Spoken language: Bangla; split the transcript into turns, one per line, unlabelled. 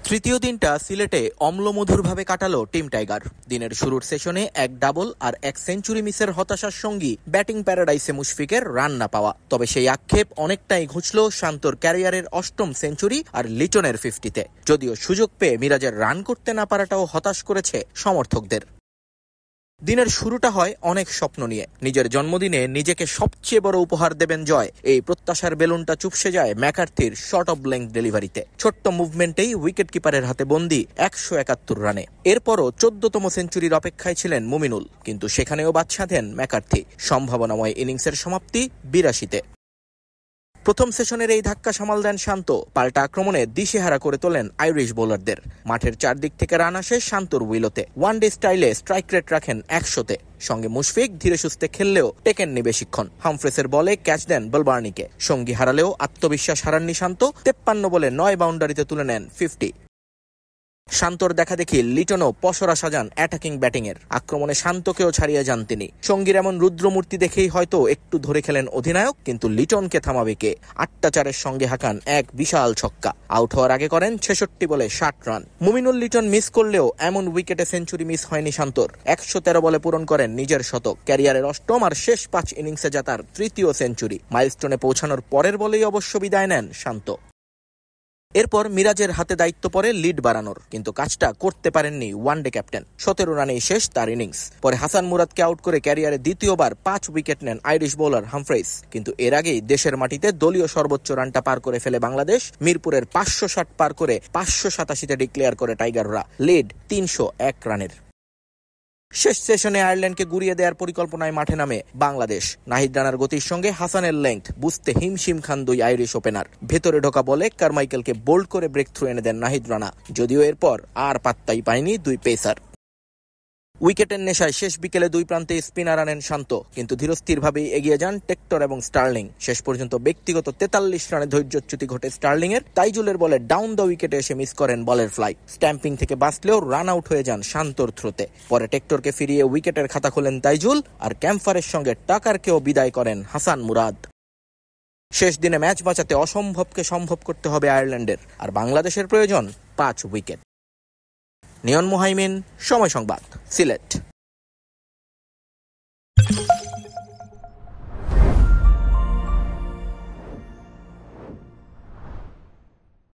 তৃতীয় দিনটা সিলেটে অম্লমধুরভাবে কাটালো টিম টাইগার। দিনের শুরুর সেশনে এক ডাবল আর এক সেঞ্চুরি মিসের হতাশার সঙ্গী ব্যাটিং প্যারাডাইসে মুশফিকের রান না পাওয়া। তবে সেই আক্ষেপ অনেকটাই ঘুচল শান্তর ক্যারিয়ারের অষ্টম সেঞ্চুরি আর লিটনের 50-তে। যদিও সুযোগ পেয়ে মিরাজের রান করতে না পারাটাও হতাশ করেছে সমর্থকদের। দিনের শুরুটা হয় অনেক স্বপ্ন নিয়ে। নিজের জন্মদিনে নিজেকে সবচেয়ে বড় উপহার দেবেন জয়, এই প্রত্যাশার বেলুনটা চুপসে যায় ম্যাকার্থির শর্ট অফ লেংথ ডেলিভারিতে। ছোট্ট মুভমেন্টেই উইকেট কিপারের হাতে বন্দি 171 রানে। এরপরও 14তম সেঞ্চুরির অপেক্ষায় ছিলেন মুমিনুল, কিন্তু সেখানেও বাদশা দেন ম্যাকার্থি। সম্ভাবনাময় ইনিংসের সমাপ্তি 82-তে। প্রথম সেশনের এই ধাক্কা সামাল দেন শান্ত। পাল্টা আক্রমণে দিশেহারা করে তোলেন আইরিশ বোলারদের। মাঠের চারদিক থেকে রান আসে শান্তর উইলোতে। ওয়ানডে স্টাইলে স্ট্রাইক রেট রাখেন 100-তে। সঙ্গে মুশফিক ধীরে সুস্থে খেললেও টেকেননি বেশিক্ষণ। হামফ্রেসের বলে ক্যাচ দেন বলবার্নিকে। সঙ্গী হারালেও আত্মবিশ্বাস হারাননি শান্ত। 53 বলে 9 বাউন্ডারিতে তুলে নেন 50। শান্তর দেখা দেখি লিটনও পসরা সাজান অ্যাটাকিং ব্যাটিংয়ের। আক্রমণে শান্তকেও ছাড়িয়ে যান তিনি। সঙ্গীর এমন রুদ্রমূর্তি দেখেই হয়তো একটু ধরে খেলেন অধিনায়ক, কিন্তু লিটনকে থামাবে কে? 8টা 4-এর সঙ্গে হাঁকান এক বিশাল ছক্কা। আউট হওয়ার আগে করেন 66 বলে 60 রান। মুমিনুল লিটন মিস করলেও এমন উইকেটে সেঞ্চুরি মিস হয়নি শান্তর। 113 বলে পূরণ করেন নিজের শতক। ক্যারিয়ারের অষ্টম আর শেষ 5 ইনিংসে জেতার তৃতীয় সেঞ্চুরি। মাইলস্টোনে পৌঁছানোর পরের বলেই অবশ্য বিদায় নেন শান্ত। এরপর মিরাজের হাতে দায়িত্ব পড়ে লিড বাড়ানোর, কিন্তু কাজটা করতে পারেননি ওয়ানডে ক্যাপ্টেন। 17 রানেই শেষ তার ইনিংস। পরে হাসান মুরাদকে আউট করে ক্যারিয়ারে দ্বিতীয়বার 5 উইকেট নেন আইরিশ বোলার হামফ্রেস। কিন্তু এর আগেই দেশের মাটিতে দলীয় সর্বোচ্চ রানটা পার করে ফেলে বাংলাদেশ। মিরপুরের 560 পার করে 587-তে ডিক্লেয়ার করে টাইগাররা। লিড 301 রানের। শেষ সেশনে আয়ারল্যান্ডকে গুড়িয়ে দেওয়ার পরিকল্পনায় মাঠে নামে বাংলাদেশ। নাহিদ রানার গতির সঙ্গে হাসানের লেংথ বুঝতে হিমশিম খান দুই আইরিশ ওপেনার। ভেতরে ঢোকা বলে কারমাইকেলকে বোল্ড করে ব্রেক থ্রু এনে দেন নাহিদ রানা। যদিও এরপর আর পাত্তাই পায়নি দুই পেসার। উইকেটের নেশায় শেষ বিকেলে দুই প্রান্তে স্পিনার আনেন শান্ত, কিন্তু ধীরস্থিরভাবেই এগিয়ে যান টেক্টর এবং স্টার্লিং। শেষ পর্যন্ত ব্যক্তিগত 43 রানে ধৈর্যচ্যুতি ঘটে স্টার্লিংয়ের। তাইজুলের বলে ডাউন দ্য উইকেটে এসে মিস করেন বলের ফ্লাই। স্ট্যাম্পিং থেকে বাঁচলেও রান আউট হয়ে যান শান্তর থ্রোতে। পরে টেক্টরকে ফিরিয়ে উইকেটের খাতা খোলেন তাইজুল, আর ক্যাম্পারের সঙ্গে টাকারকেও বিদায় করেন হাসান মুরাদ। শেষ দিনে ম্যাচ বাঁচাতে অসম্ভবকে সম্ভব করতে হবে আয়ারল্যান্ডের, আর বাংলাদেশের প্রয়োজন 5 উইকেট। নিয়ন মুহাইমিন, সময় সংবাদ, সিলেট।